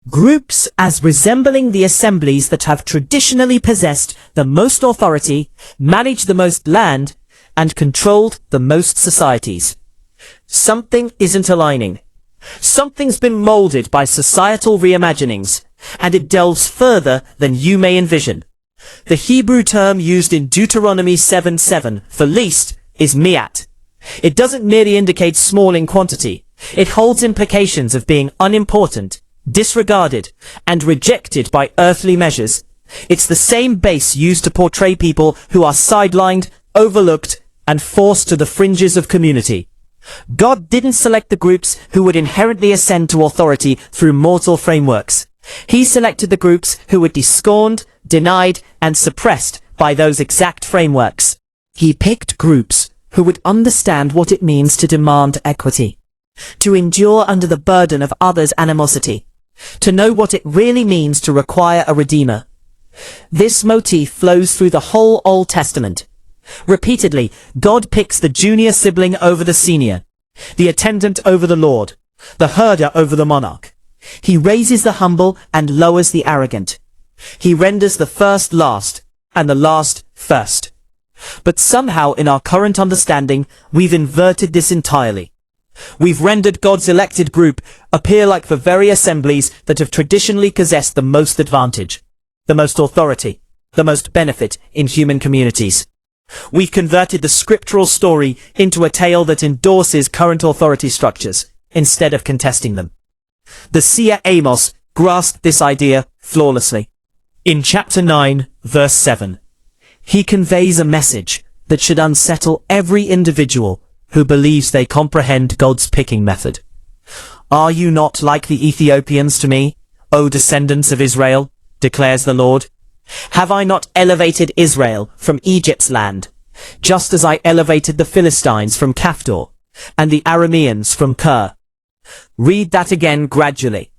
Groups as resembling the assemblies that have traditionally possessed the most authority, managed the most land, and controlled the most societies. Something isn't aligning. Something's been molded by societal reimaginings, and it delves further than you may envision. The Hebrew term used in Deuteronomy 7:7 for least is mi'at. It doesn't merely indicate small in quantity. It holds implications of being unimportant, disregarded, and rejected by earthly measures. It's the same base used to portray people who are sidelined, overlooked, and forced to the fringes of community. God didn't select the groups who would inherently ascend to authority through mortal frameworks. He selected the groups who would be scorned, denied, and suppressed by those exact frameworks. He picked groups who would understand what it means to demand equity, to endure under the burden of others' animosity, to know what it really means to require a redeemer. This motif flows through the whole Old Testament. Repeatedly, God picks the junior sibling over the senior, the attendant over the Lord, the herder over the monarch. He raises the humble and lowers the arrogant. He renders the first last, and the last first. But somehow in our current understanding, we've inverted this entirely. We've rendered God's elected group appear like the very assemblies that have traditionally possessed the most advantage, the most authority, the most benefit in human communities. We've converted the scriptural story into a tale that endorses current authority structures, instead of contesting them. The seer Amos grasped this idea flawlessly. In chapter 9, verse 7, he conveys a message that should unsettle every individual who believes they comprehend God's picking method. Are you not like the Ethiopians to me, O descendants of Israel, declares the Lord? Have I not elevated Israel from Egypt's land, just as I elevated the Philistines from Caphtor, and the Arameans from Kir? Read that again gradually.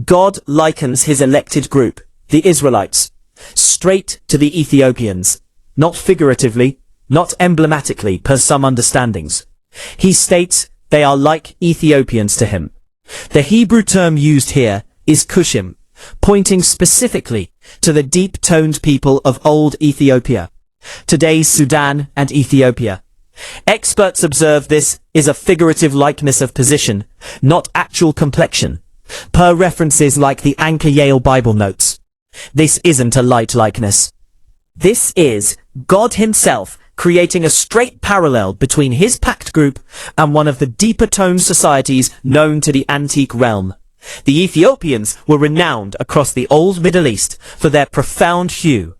God likens his elected group, the Israelites, straight to the Ethiopians, not figuratively, not emblematically per some understandings. He states they are like Ethiopians to him. The Hebrew term used here is Cushim, pointing specifically to the deep-toned people of old Ethiopia, today's Sudan and Ethiopia. Experts observe this is a figurative likeness of position, not actual complexion, per references like the Anchor Yale Bible notes. This isn't a light likeness. This is God himself creating a straight parallel between his pact group and one of the deeper-toned societies known to the antique realm. The Ethiopians were renowned across the old Middle East for their profound hue.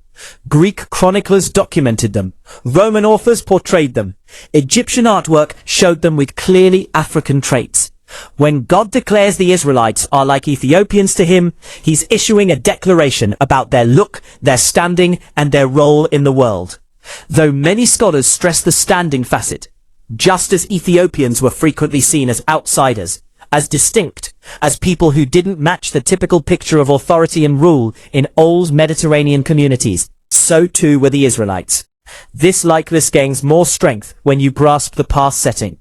Greek chroniclers documented them. Roman authors portrayed them. Egyptian artwork showed them with clearly African traits. When God declares the Israelites are like Ethiopians to him, he's issuing a declaration about their look, their standing, and their role in the world. Though many scholars stress the standing facet, just as Ethiopians were frequently seen as outsiders, as distinct, as people who didn't match the typical picture of authority and rule in old Mediterranean communities, so too were the Israelites. This likeness gains more strength when you grasp the past setting.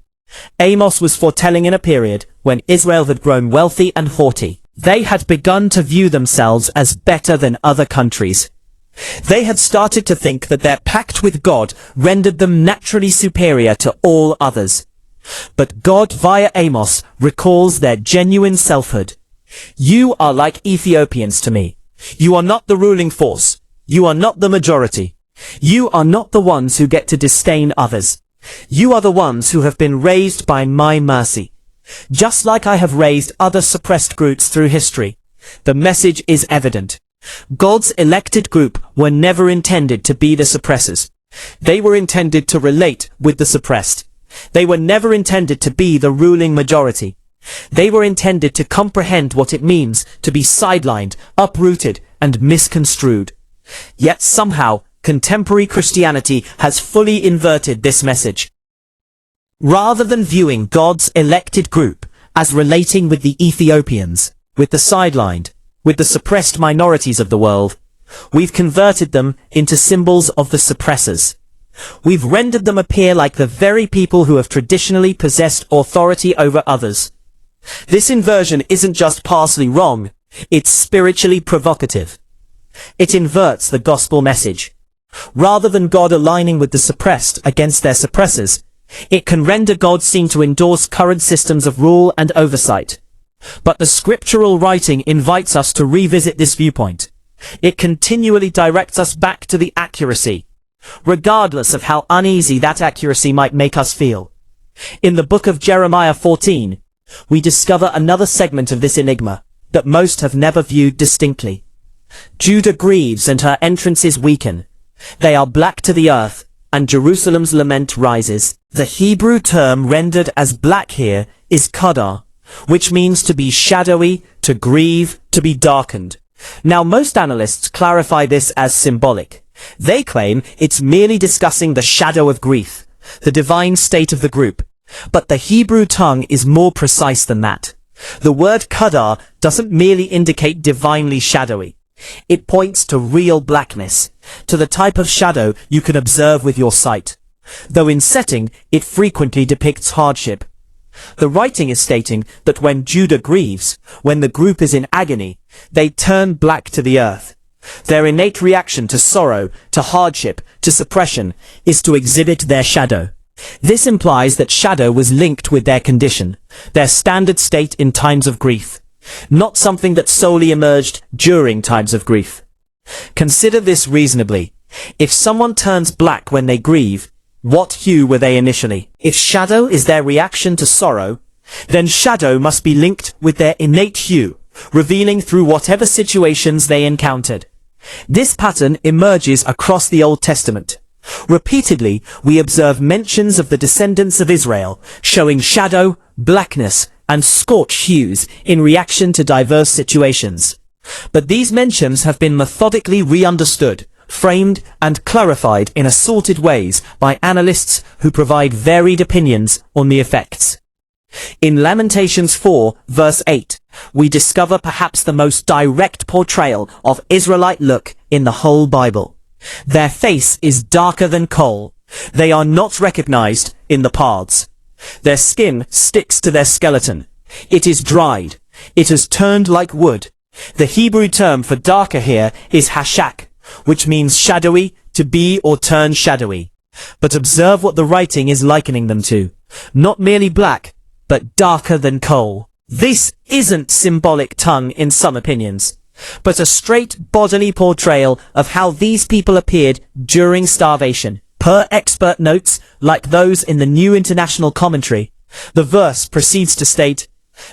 Amos was foretelling in a period when Israel had grown wealthy and haughty. They had begun to view themselves as better than other countries. They had started to think that their pact with God rendered them naturally superior to all others. But God, via Amos, recalls their genuine selfhood. You are like Ethiopians to me. You are not the ruling force. You are not the majority. You are not the ones who get to disdain others. You are the ones who have been raised by my mercy. Just like I have raised other suppressed groups through history. The message is evident. God's elected group were never intended to be the suppressors. They were intended to relate with the suppressed. They were never intended to be the ruling majority. They were intended to comprehend what it means to be sidelined, uprooted, and misconstrued. Yet somehow, contemporary Christianity has fully inverted this message. Rather than viewing God's elected group as relating with the Ethiopians, with the sidelined, with the suppressed minorities of the world, we've converted them into symbols of the suppressors. We've rendered them appear like the very people who have traditionally possessed authority over others. This inversion isn't just partially wrong, It's spiritually provocative. It inverts the gospel message. Rather than God aligning with the suppressed against their suppressors, it can render God seem to endorse current systems of rule and oversight. But the scriptural writing invites us to revisit this viewpoint. It continually directs us back to the accuracy, regardless of how uneasy that accuracy might make us feel. In the book of Jeremiah 14, we discover another segment of this enigma that most have never viewed distinctly. Judah grieves and her entrances weaken. They are black to the earth, and Jerusalem's lament rises. The Hebrew term rendered as black here is kadar, which means to be shadowy, to grieve, to be darkened. Now most analysts clarify this as symbolic. They claim it's merely discussing the shadow of grief, the divine state of the group. But the Hebrew tongue is more precise than that. The word kadar doesn't merely indicate divinely shadowy. It points to real blackness, to the type of shadow you can observe with your sight. Though in setting, it frequently depicts hardship. The writing is stating that when Judah grieves, when the group is in agony, they turn black to the earth. Their innate reaction to sorrow, to hardship, to suppression, is to exhibit their shadow. This implies that shadow was linked with their condition, their standard state in times of grief, not something that solely emerged during times of grief. Consider this reasonably. If someone turns black when they grieve, what hue were they initially? If shadow is their reaction to sorrow, then shadow must be linked with their innate hue, revealing through whatever situations they encountered. This pattern emerges across the Old Testament. Repeatedly, we observe mentions of the descendants of Israel showing shadow, blackness, and scorched hues in reaction to diverse situations. But these mentions have been methodically re-understood, framed, and clarified in assorted ways by analysts who provide varied opinions on the effects. In Lamentations 4, verse 8, we discover perhaps the most direct portrayal of Israelite look in the whole Bible. Their face is darker than coal. They are not recognized in the paths. Their skin sticks to their skeleton. It is dried. It has turned like wood. The Hebrew term for darker here is hashak, which means shadowy, to be or turn shadowy. But observe what the writing is likening them to. Not merely black, but darker than coal. This isn't symbolic tongue in some opinions, but a straight bodily portrayal of how these people appeared during starvation. Per expert notes, like those in the New International Commentary, the verse proceeds to state,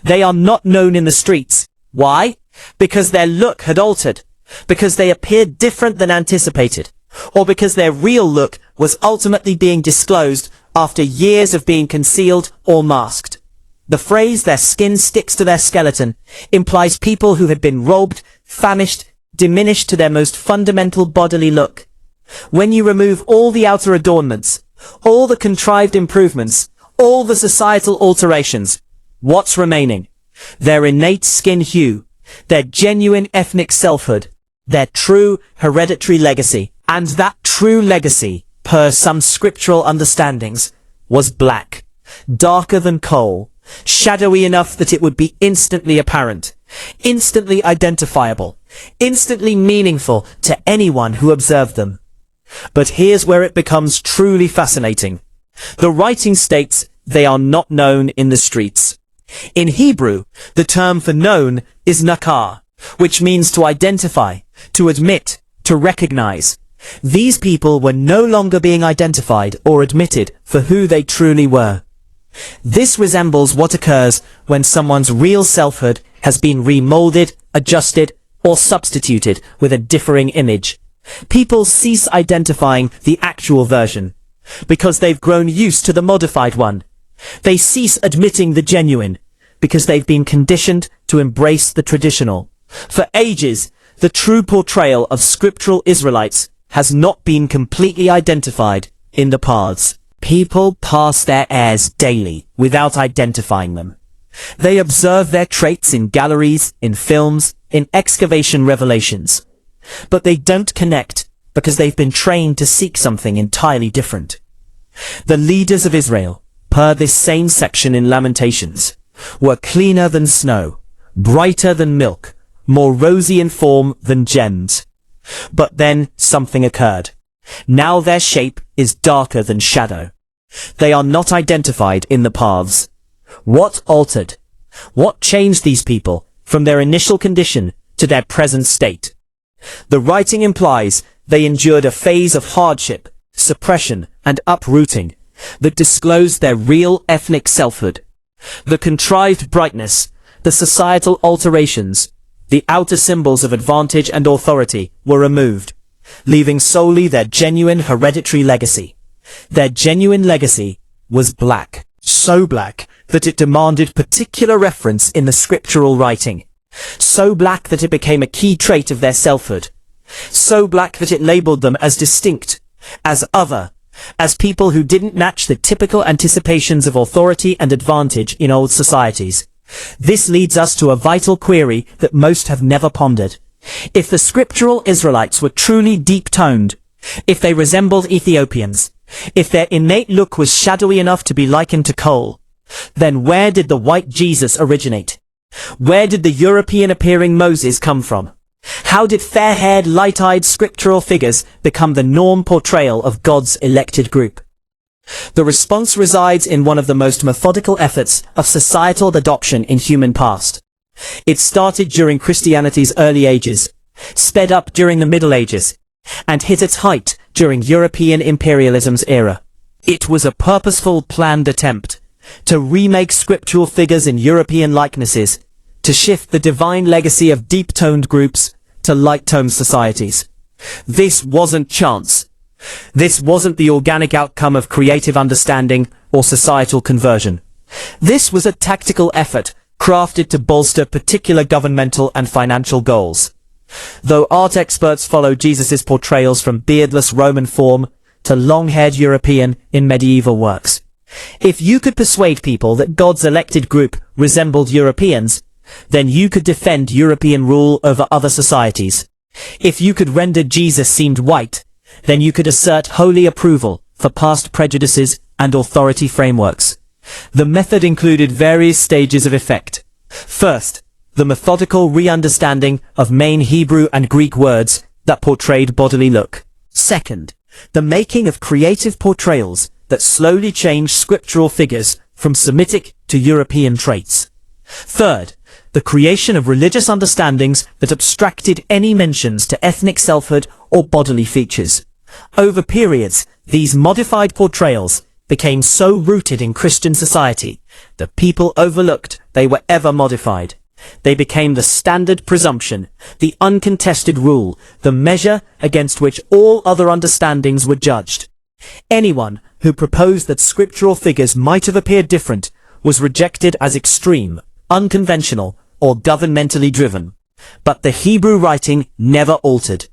"They are not known in the streets." Why? Because their look had altered, because they appeared different than anticipated, or because their real look was ultimately being disclosed after years of being concealed or masked. The phrase "their skin sticks to their skeleton" implies people who had been robbed, famished, diminished to their most fundamental bodily look. When you remove all the outer adornments, all the contrived improvements, all the societal alterations, what's remaining? Their innate skin hue, their genuine ethnic selfhood, their true hereditary legacy. And that true legacy, per some scriptural understandings, was black, darker than coal, shadowy enough that it would be instantly apparent, instantly identifiable, instantly meaningful to anyone who observed them. But here's where it becomes truly fascinating. The writing states they are not known in the streets. In Hebrew, the term for known is nakar, which means to identify, to admit, to recognize. These people were no longer being identified or admitted for who they truly were. This resembles what occurs when someone's real selfhood has been remolded, adjusted, or substituted with a differing image. People cease identifying the actual version because they've grown used to the modified one. They cease admitting the genuine because they've been conditioned to embrace the traditional. For ages, the true portrayal of scriptural Israelites has not been completely identified in the paths. People pass their heirs daily without identifying them. They observe their traits in galleries, in films, in excavation revelations. But they don't connect because they've been trained to seek something entirely different. The leaders of Israel, per this same section in Lamentations, were cleaner than snow, brighter than milk, more rosy in form than gems. But then something occurred. Now their shape is darker than shadow. They are not identified in the paths. What altered? What changed these people from their initial condition to their present state? The writing implies they endured a phase of hardship, suppression, and uprooting that disclosed their real ethnic selfhood. The contrived brightness, the societal alterations, the outer symbols of advantage and authority were removed, leaving solely their genuine hereditary legacy. Their genuine legacy was black, so black that it demanded particular reference in the scriptural writing, so black that it became a key trait of their selfhood, so black that it labeled them as distinct, as other, as people who didn't match the typical anticipations of authority and advantage in old societies. This leads us to a vital query that most have never pondered. If the scriptural Israelites were truly deep-toned, if they resembled Ethiopians, if their innate look was shadowy enough to be likened to coal, then where did the white Jesus originate? Where did the European-appearing Moses come from? How did fair-haired, light-eyed scriptural figures become the norm portrayal of God's elected group? The response resides in one of the most methodical efforts of societal adoption in human past. It started during Christianity's early ages, sped up during the Middle Ages, and hit its height during European imperialism's era. It was a purposeful, planned attempt to remake scriptural figures in European likenesses, to shift the divine legacy of deep-toned groups to light-toned societies. This wasn't chance. This wasn't the organic outcome of creative understanding or societal conversion. This was a tactical effort crafted to bolster particular governmental and financial goals. Though art experts follow Jesus' portrayals from beardless Roman form to long-haired European in medieval works, if you could persuade people that God's elected group resembled Europeans, then you could defend European rule over other societies. If you could render Jesus seemed white, then you could assert holy approval for past prejudices and authority frameworks. The method included various stages of effect. First, the methodical re-understanding of main Hebrew and Greek words that portrayed bodily look. Second, the making of creative portrayals that slowly changed scriptural figures from Semitic to European traits. Third, the creation of religious understandings that abstracted any mentions to ethnic selfhood or bodily features. Over periods, these modified portrayals became so rooted in Christian society that people overlooked they were ever modified. They became the standard presumption, the uncontested rule, the measure against which all other understandings were judged. Anyone who proposed that scriptural figures might have appeared different was rejected as extreme, unconventional, or governmentally driven. But the Hebrew writing never altered.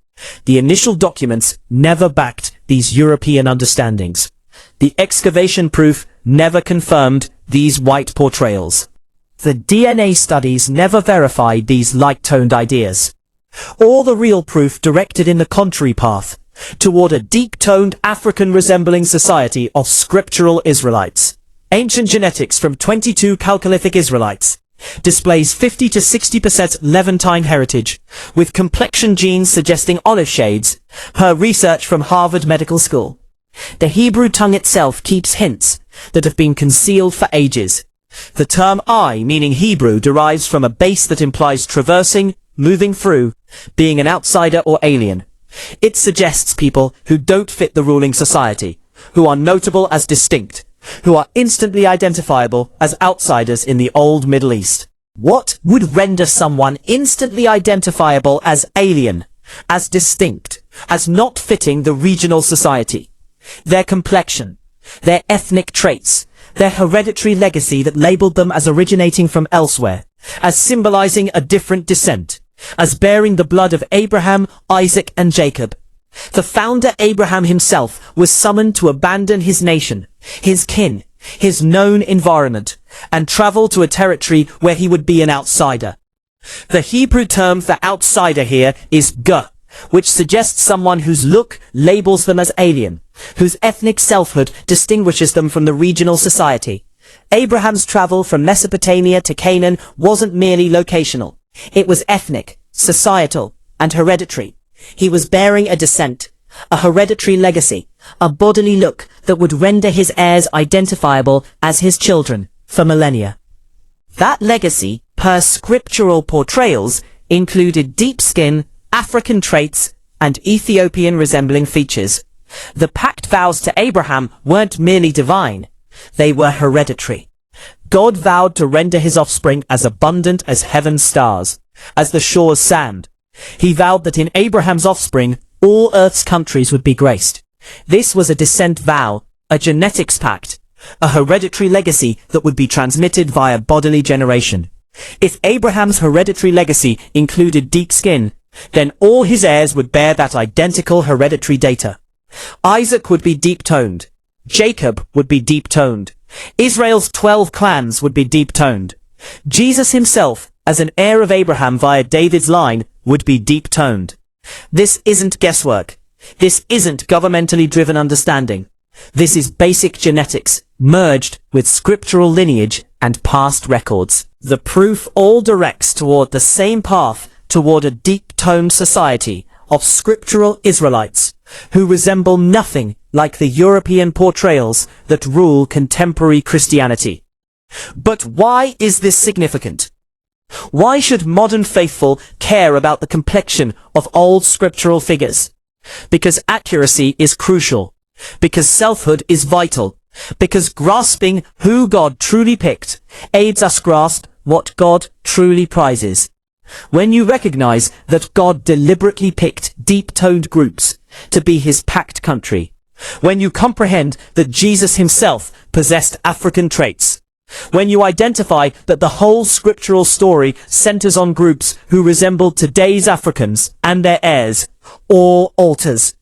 The initial documents never backed these European understandings. The excavation proof never confirmed these white portrayals. The DNA studies never verified these light-toned ideas. All the real proof directed in the contrary path, toward a deep-toned African-resembling society of scriptural Israelites. Ancient genetics from 22 Chalcolithic Israelites displays 50 to 60% Levantine heritage, with complexion genes suggesting olive shades, per research from Harvard Medical School. The Hebrew tongue itself keeps hints that have been concealed for ages. The term I, meaning Hebrew, derives from a base that implies traversing, moving through, being an outsider or alien. It suggests people who don't fit the ruling society, who are notable as distinct, who are instantly identifiable as outsiders in the old Middle East. What would render someone instantly identifiable as alien, as distinct, as not fitting the regional society? Their complexion, their ethnic traits, their hereditary legacy that labeled them as originating from elsewhere, as symbolizing a different descent, as bearing the blood of Abraham, Isaac, and Jacob. The founder Abraham himself was summoned to abandon his nation, his kin, his known environment, and travel to a territory where he would be an outsider. The Hebrew term for outsider here is g, which suggests someone whose look labels them as alien, whose ethnic selfhood distinguishes them from the regional society. Abraham's travel from Mesopotamia to Canaan wasn't merely locational. It was ethnic, societal, and hereditary. He was bearing a descent, a hereditary legacy, a bodily look that would render his heirs identifiable as his children for millennia. That legacy, per scriptural portrayals, included deep skin, African traits, and Ethiopian-resembling features. The pact vows to Abraham weren't merely divine, they were hereditary. God vowed to render his offspring as abundant as heaven's stars, as the shore's sand. He vowed that in Abraham's offspring, all earth's countries would be graced. This was a descent vow, a genetics pact, a hereditary legacy that would be transmitted via bodily generation. If Abraham's hereditary legacy included deep skin, then all his heirs would bear that identical hereditary data. Isaac would be deep-toned. Jacob would be deep-toned. Israel's 12 clans would be deep-toned. Jesus himself, as an heir of Abraham via David's line, would be deep-toned. This isn't guesswork. This isn't governmentally driven understanding. This is basic genetics, merged with scriptural lineage and past records. The proof all directs toward the same path, toward a deep-toned society of scriptural Israelites, who resemble nothing like the European portrayals that rule contemporary Christianity. But why is this significant? Why should modern faithful care about the complexion of old scriptural figures? Because accuracy is crucial. Because selfhood is vital. Because grasping who God truly picked aids us grasp what God truly prizes. When you recognize that God deliberately picked deep-toned groups to be his packed country, when you comprehend that Jesus himself possessed African traits, when you identify that the whole scriptural story centers on groups who resemble today's Africans and their heirs, all alters.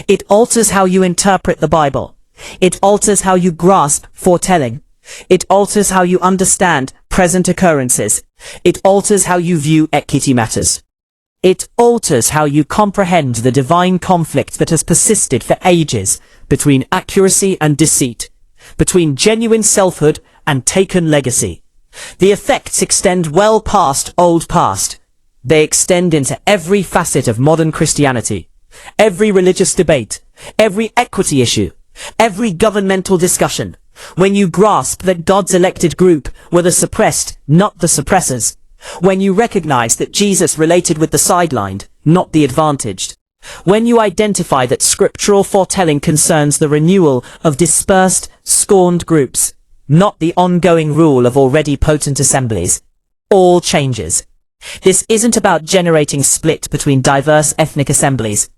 It alters how you interpret the Bible. It alters how you grasp foretelling. It alters how you understand present occurrences. It alters how you view equity matters. It alters how you comprehend the divine conflict that has persisted for ages between accuracy and deceit, between genuine selfhood and taken legacy. The effects extend well past old past. They extend into every facet of modern Christianity, every religious debate, every equity issue, every governmental discussion. When you grasp that God's elected group were the suppressed, not the suppressors. When you recognize that Jesus related with the sidelined, not the advantaged. When you identify that scriptural foretelling concerns the renewal of dispersed, scorned groups, not the ongoing rule of already potent assemblies. All changes. This isn't about generating split between diverse ethnic assemblies.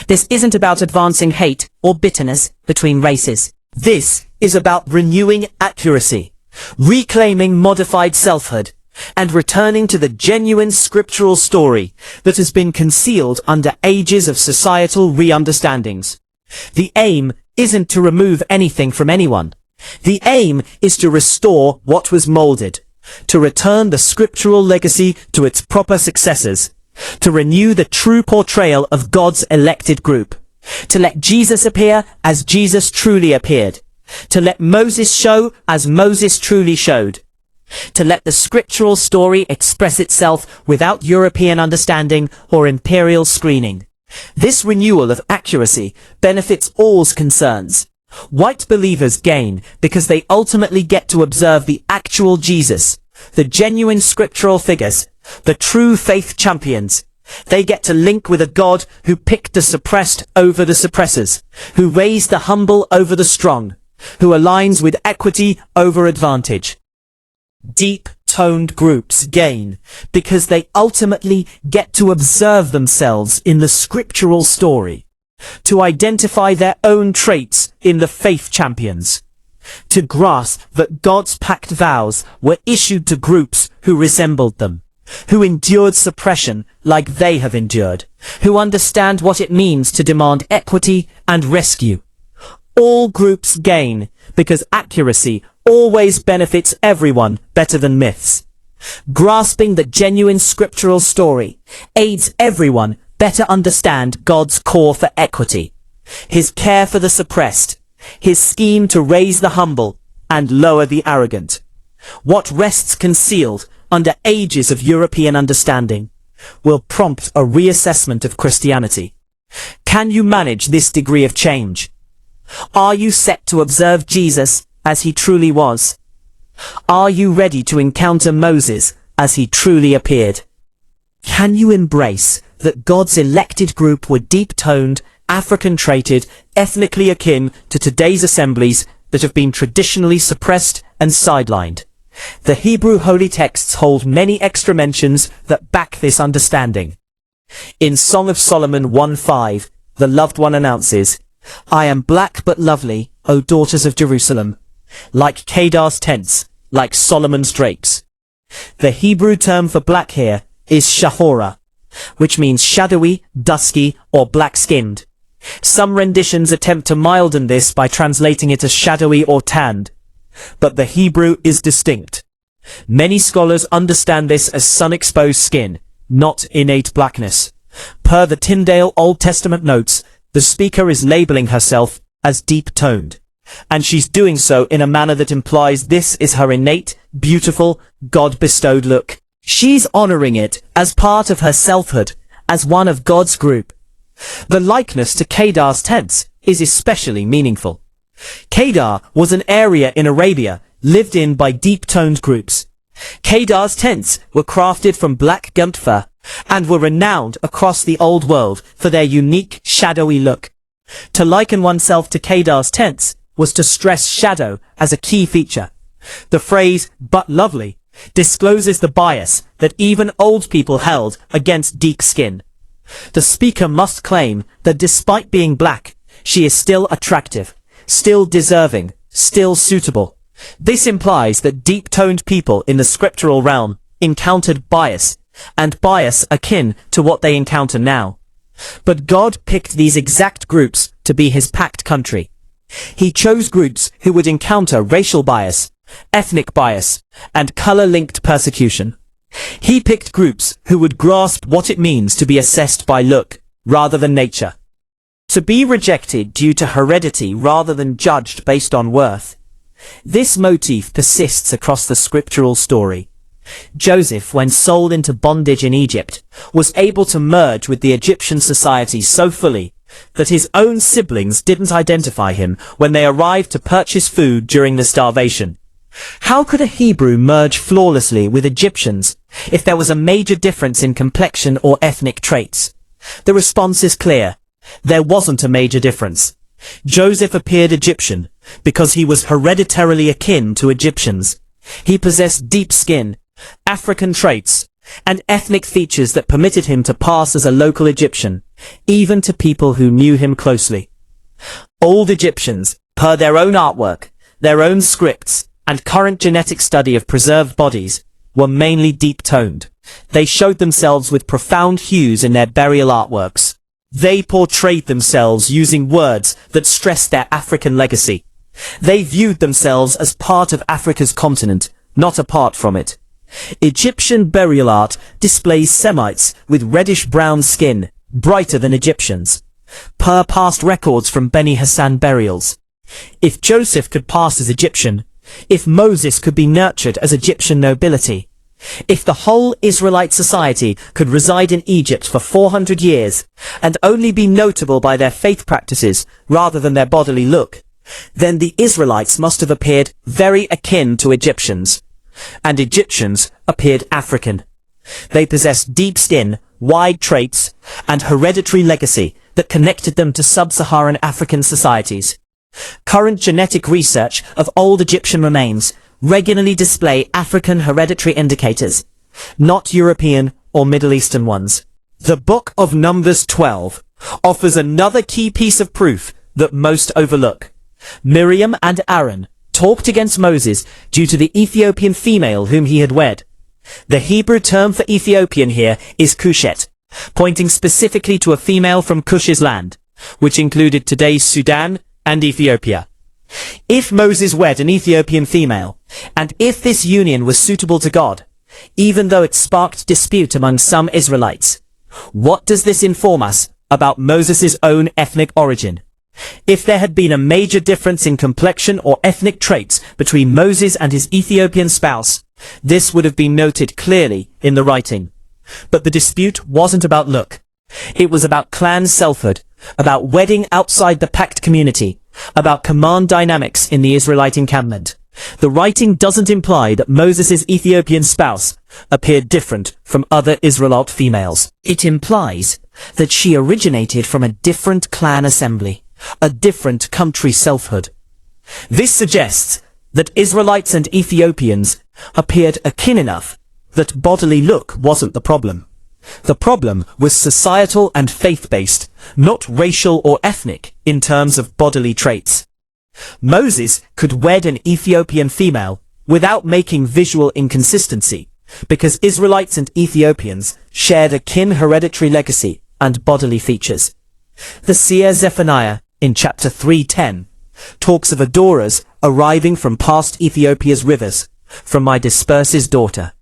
This isn't about advancing hate or bitterness between races. This is about renewing accuracy, reclaiming modified selfhood, and returning to the genuine scriptural story that has been concealed under ages of societal re-understandings. The aim isn't to remove anything from anyone. The aim is to restore what was molded, to return the scriptural legacy to its proper successors, to renew the true portrayal of God's elected group, to let Jesus appear as Jesus truly appeared, to let Moses show as Moses truly showed, to let the scriptural story express itself without European understanding or imperial screening. This renewal of accuracy benefits all's concerns. White believers gain because they ultimately get to observe the actual Jesus, the genuine scriptural figures, the true faith champions. They get to link with a God who picked the suppressed over the suppressors, who raised the humble over the strong, who aligns with equity over advantage. Deep-toned groups gain because they ultimately get to observe themselves in the scriptural story, to identify their own traits in the faith champions, to grasp that God's pact vows were issued to groups who resembled them, who endured suppression like they have endured, who understand what it means to demand equity and rescue. All groups gain because accuracy always benefits everyone better than myths. Grasping the genuine scriptural story aids everyone better understand God's call for equity, his care for the suppressed, his scheme to raise the humble and lower the arrogant. What rests concealed under ages of European understanding, will prompt a reassessment of Christianity. Can you manage this degree of change? Are you set to observe Jesus as he truly was? Are you ready to encounter Moses as he truly appeared? Can you embrace that God's elected group were deep-toned, African-traded, ethnically akin to today's assemblies that have been traditionally suppressed and sidelined? The Hebrew holy texts hold many extra mentions that back this understanding. In Song of Solomon 1:5, the loved one announces, "I am black but lovely, O daughters of Jerusalem, like Kedar's tents, like Solomon's drapes." The Hebrew term for black here is shahora, which means shadowy, dusky, or black-skinned. Some renditions attempt to milden this by translating it as shadowy or tanned, but the Hebrew is distinct. Many scholars understand this as sun-exposed skin, not innate blackness. Per the Tyndale Old Testament notes, the speaker is labeling herself as deep-toned, and she's doing so in a manner that implies this is her innate, beautiful, God-bestowed look. She's honoring it as part of her selfhood, as one of God's group. The likeness to Kedar's tents is especially meaningful. Kedar was an area in Arabia lived in by deep-toned groups. Kedar's tents were crafted from black gump fur and were renowned across the old world for their unique, shadowy look. To liken oneself to Kedar's tents was to stress shadow as a key feature. The phrase, "but lovely," discloses the bias that even old people held against deep skin. The speaker must claim that despite being black, she is still attractive, still deserving, still suitable. This implies that deep-toned people in the scriptural realm encountered bias, and bias akin to what they encounter now. But God picked these exact groups to be his packed country. He chose groups who would encounter racial bias, ethnic bias, and color-linked persecution. He picked groups who would grasp what it means to be assessed by look, rather than nature. To be rejected due to heredity rather than judged based on worth. This motif persists across the scriptural story. Joseph, when sold into bondage in Egypt, was able to merge with the Egyptian society so fully that his own siblings didn't identify him when they arrived to purchase food during the starvation. How could a Hebrew merge flawlessly with Egyptians if there was a major difference in complexion or ethnic traits? The response is clear. There wasn't a major difference. Joseph appeared Egyptian because he was hereditarily akin to Egyptians. He possessed deep skin, African traits, and ethnic features that permitted him to pass as a local Egyptian, even to people who knew him closely. Old Egyptians, per their own artwork, their own scripts, and current genetic study of preserved bodies, were mainly deep-toned. They showed themselves with profound hues in their burial artworks. They portrayed themselves using words that stressed their African legacy. They viewed themselves as part of Africa's continent, not apart from it. Egyptian burial art displays Semites with reddish-brown skin, brighter than Egyptians, per past records from Beni Hassan burials. If Joseph could pass as Egyptian, if Moses could be nurtured as Egyptian nobility, if the whole Israelite society could reside in Egypt for 400 years and only be notable by their faith practices rather than their bodily look, then the Israelites must have appeared very akin to Egyptians, and Egyptians appeared African. They possessed deep skin, wide traits, and hereditary legacy that connected them to sub-Saharan African societies. Current genetic research of old Egyptian remains regularly display African hereditary indicators, not European or Middle Eastern ones. The Book of Numbers 12 offers another key piece of proof that most overlook. Miriam and Aaron talked against Moses due to the Ethiopian female whom he had wed. The Hebrew term for Ethiopian here is Cushet, pointing specifically to a female from Cush's land, which included today's Sudan and Ethiopia. If Moses wed an Ethiopian female, and if this union was suitable to God, even though it sparked dispute among some Israelites, what does this inform us about Moses' own ethnic origin? If there had been a major difference in complexion or ethnic traits between Moses and his Ethiopian spouse, this would have been noted clearly in the writing. But the dispute wasn't about look. It was about clan selfhood, about wedding outside the pact community, about command dynamics in the Israelite encampment. The writing doesn't imply that Moses' Ethiopian spouse appeared different from other Israelite females. It implies that she originated from a different clan assembly, a different country selfhood. This suggests that Israelites and Ethiopians appeared akin enough that bodily look wasn't the problem. The problem was societal and faith-based, not racial or ethnic in terms of bodily traits. Moses could wed an Ethiopian female without making visual inconsistency, because Israelites and Ethiopians shared a kin hereditary legacy and bodily features. The seer Zephaniah, in chapter 3:10, talks of adorers arriving from past Ethiopia's rivers, from my disperses daughter.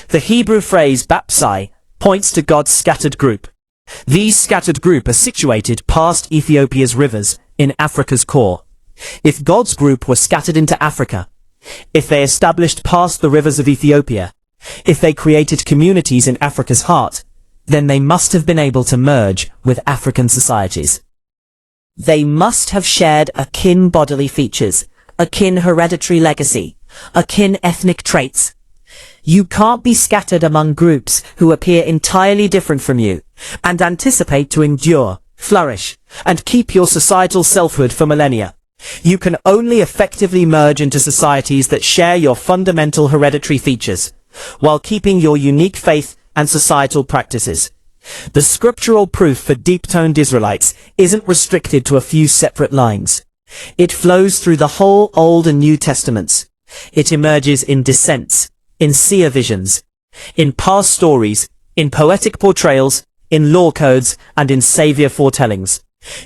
The Hebrew phrase bapsai points to God's scattered group. These scattered group are situated past Ethiopia's rivers in Africa's core. If God's group were scattered into Africa, if they established past the rivers of Ethiopia, if they created communities in Africa's heart, then they must have been able to merge with African societies. They must have shared akin bodily features, akin hereditary legacy, akin ethnic traits. You can't be scattered among groups who appear entirely different from you, and anticipate to endure, flourish, and keep your societal selfhood for millennia. You can only effectively merge into societies that share your fundamental hereditary features, while keeping your unique faith and societal practices. The scriptural proof for deep-toned Israelites isn't restricted to a few separate lines. It flows through the whole Old and New Testaments. It emerges in descents, in seer visions, in past stories, in poetic portrayals, in law codes, and in savior foretellings.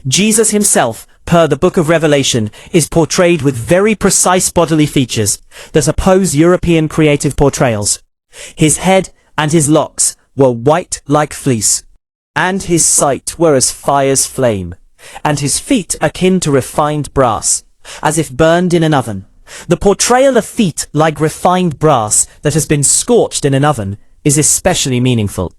Jesus himself, per the book of Revelation, is portrayed with very precise bodily features that oppose European creative portrayals. His head and his locks were white like fleece, and his sight were as fire's flame, and his feet akin to refined brass, as if burned in an oven. The portrayal of feet like refined brass that has been scorched in an oven is especially meaningful.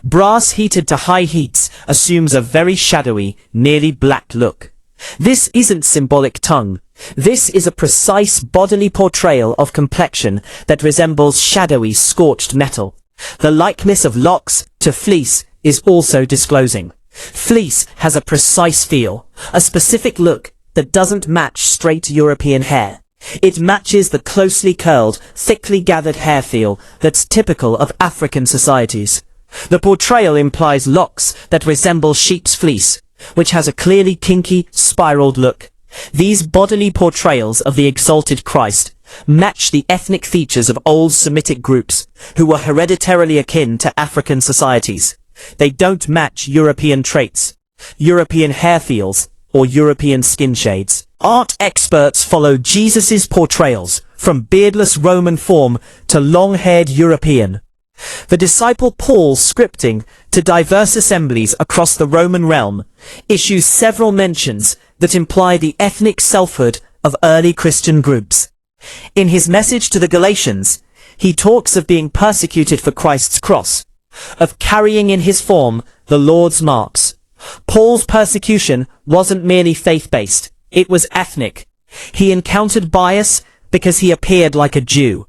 Brass heated to high heats assumes a very shadowy, nearly black look. This isn't symbolic tongue. This is a precise bodily portrayal of complexion that resembles shadowy, scorched metal. The likeness of locks to fleece is also disclosing. Fleece has a precise feel, a specific look that doesn't match straight European hair. It matches the closely curled, thickly gathered hair feel that's typical of African societies. The portrayal implies locks that resemble sheep's fleece, which has a clearly kinky, spiraled look. These bodily portrayals of the exalted Christ match the ethnic features of old Semitic groups who were hereditarily akin to African societies. They don't match European traits, European hair feels, or European skin shades. Art experts follow Jesus' portrayals from beardless Roman form to long-haired European. The disciple Paul's scripting to diverse assemblies across the Roman realm issues several mentions that imply the ethnic selfhood of early Christian groups. In his message to the Galatians, he talks of being persecuted for Christ's cross, of carrying in his form the Lord's marks. Paul's persecution wasn't merely faith-based, it was ethnic. He encountered bias because he appeared like a Jew.